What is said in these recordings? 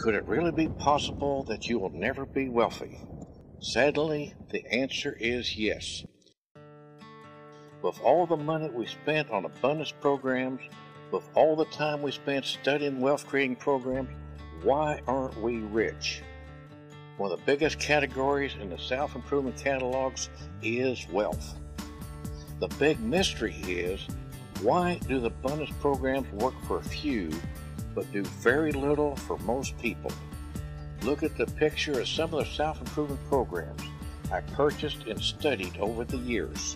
Could it really be possible that you will never be wealthy? Sadly, the answer is yes. With all the money we spent on abundance programs, with all the time we spent studying wealth creating programs, why aren't we rich? One of the biggest categories in the self-improvement catalogs is wealth. The big mystery is, why do the abundance programs work for a few but do very little for most people? Look at the picture of some of the self-improvement programs I purchased and studied over the years.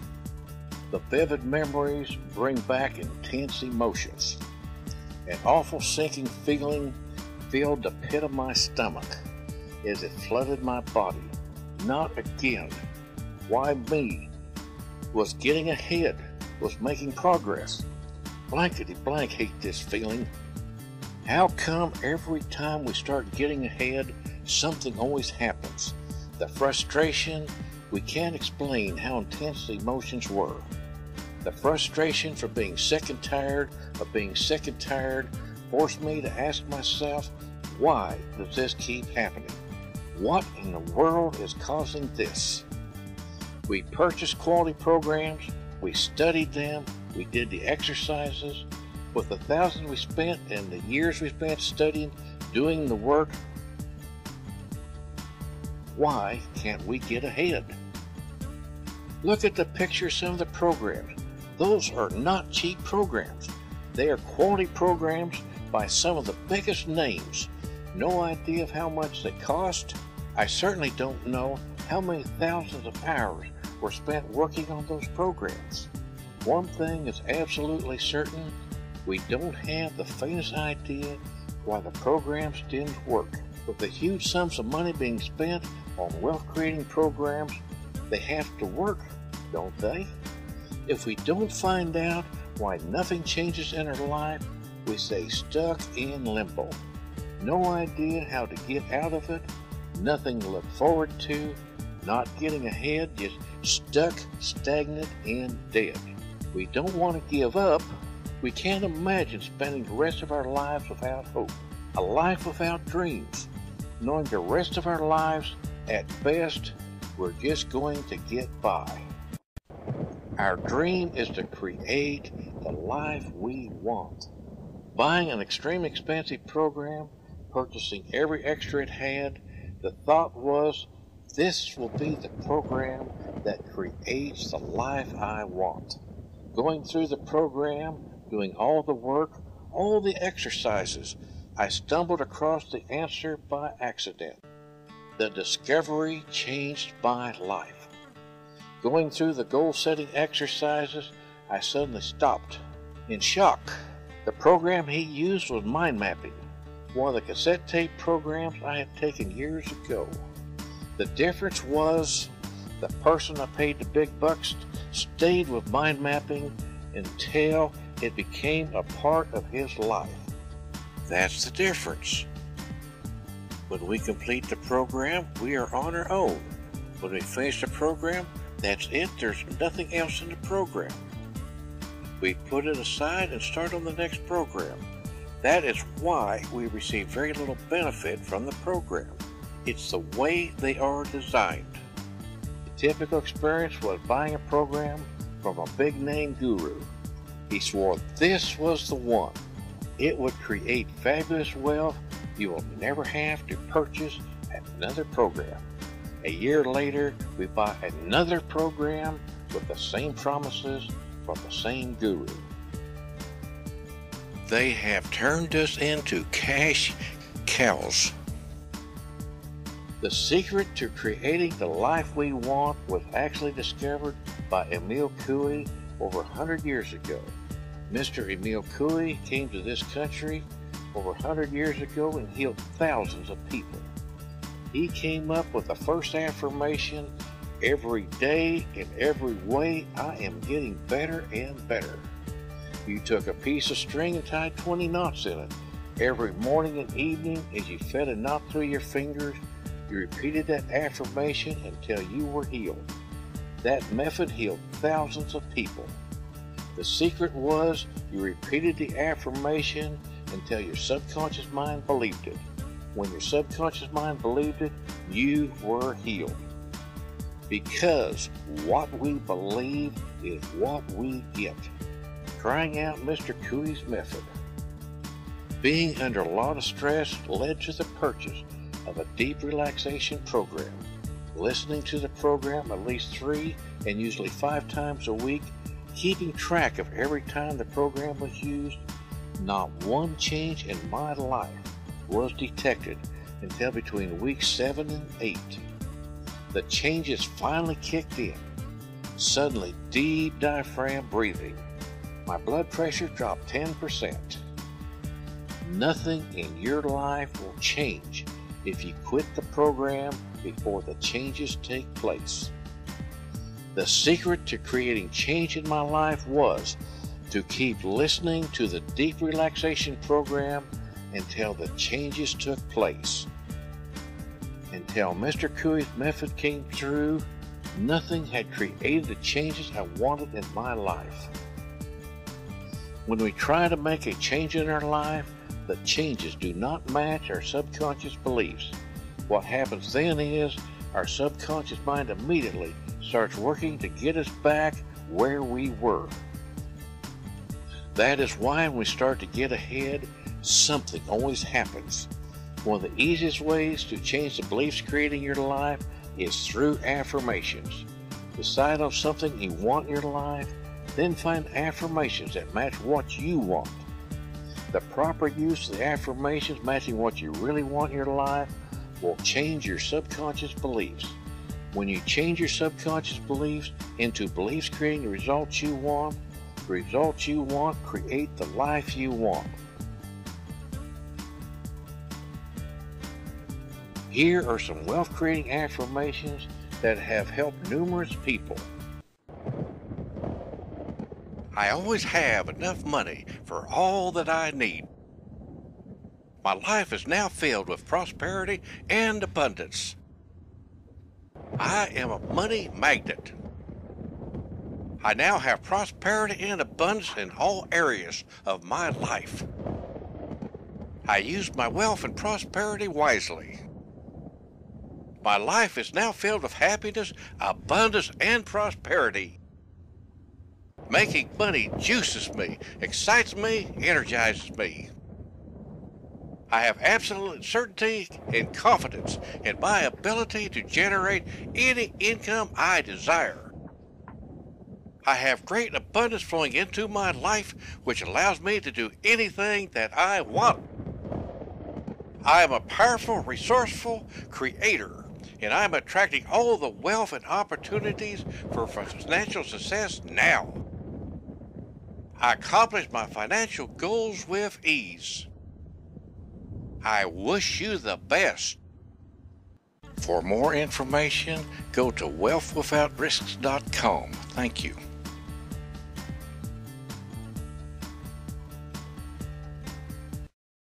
The vivid memories bring back intense emotions. An awful sinking feeling filled the pit of my stomach as it flooded my body. Not again. Why me? Was getting ahead, was making progress. Blankety blank hate this feeling. How come every time we start getting ahead, something always happens? The frustration, we can't explain how intense the emotions were. The frustration for being sick and tired of being sick and tired forced me to ask myself, why does this keep happening? What in the world is causing this? We purchased quality programs, we studied them, we did the exercises. With the thousands we spent and the years we spent studying, doing the work, why can't we get ahead? Look at the picture of some of the programs. Those are not cheap programs. They are quality programs by some of the biggest names. No idea of how much they cost. I certainly don't know how many thousands of hours were spent working on those programs. One thing is absolutely certain, we don't have the faintest idea why the programs didn't work. With the huge sums of money being spent on wealth-creating programs, they have to work, don't they? If we don't find out why nothing changes in our life, we stay stuck in limbo. No idea how to get out of it, nothing to look forward to, not getting ahead, just stuck, stagnant, and dead. We don't want to give up. We can't imagine spending the rest of our lives without hope, a life without dreams, knowing the rest of our lives, at best, we're just going to get by. Our dream is to create the life we want. Buying an extremely expensive program, purchasing every extra it had, the thought was, this will be the program that creates the life I want. Going through the program, doing all the work, all the exercises, I stumbled across the answer by accident. The discovery changed my life. Going through the goal-setting exercises, I suddenly stopped in shock. The program he used was mind mapping, one of the cassette tape programs I had taken years ago. The difference was the person I paid the big bucks stayed with mind mapping until it became a part of his life. That's the difference. When we complete the program, we are on our own. When we finish the program, that's it. There's nothing else in the program. We put it aside and start on the next program. That is why we receive very little benefit from the program. It's the way they are designed. The typical experience was buying a program from a big-name guru. He swore this was the one. It would create fabulous wealth. You will never have to purchase another program. A year later, we buy another program with the same promises from the same guru. They have turned us into cash cows. The secret to creating the life we want was actually discovered by Emil Coué over 100 years ago. Mr. Emil Coué came to this country over 100 years ago and healed thousands of people. He came up with the first affirmation, every day in every way I am getting better and better. You took a piece of string and tied 20 knots in it. Every morning and evening as you fed a knot through your fingers, you repeated that affirmation until you were healed. That method healed thousands of people. The secret was you repeated the affirmation until your subconscious mind believed it. when your subconscious mind believed it, you were healed. Because what we believe is what we get. Trying out Mr. Cooey's method. Being under a lot of stress led to the purchase of a deep relaxation program. Listening to the program at least 3 and usually 5 times a week, keeping track of every time the program was used, not one change in my life was detected until between weeks 7 and 8. The changes finally kicked in. Suddenly, deep diaphragm breathing. My blood pressure dropped 10%. Nothing in your life will change if you quit the program before the changes take place. The secret to creating change in my life was to keep listening to the deep relaxation program until the changes took place. Until Mr. Cooey's method came through, nothing had created the changes I wanted in my life. When we try to make a change in our life, the changes do not match our subconscious beliefs. What happens then is our subconscious mind immediately starts working to get us back where we were. That is why when we start to get ahead, something always happens. One of the easiest ways to change the beliefs creating your life is through affirmations. Decide on something you want in your life, then find affirmations that match what you want. The proper use of the affirmations matching what you really want in your life will change your subconscious beliefs. When you change your subconscious beliefs into beliefs creating the results you want create the life you want. Here are some wealth-creating affirmations that have helped numerous people. I always have enough money for all that I need. My life is now filled with prosperity and abundance. I am a money magnet. I now have prosperity and abundance in all areas of my life. I use my wealth and prosperity wisely. My life is now filled with happiness, abundance, and prosperity. Making money juices me, excites me, energizes me. I have absolute certainty and confidence in my ability to generate any income I desire. I have great abundance flowing into my life, which allows me to do anything that I want. I am a powerful, resourceful creator, and I am attracting all the wealth and opportunities for financial success now. I accomplish my financial goals with ease. I wish you the best. For more information, go to wealth-without-risk.com. Thank you.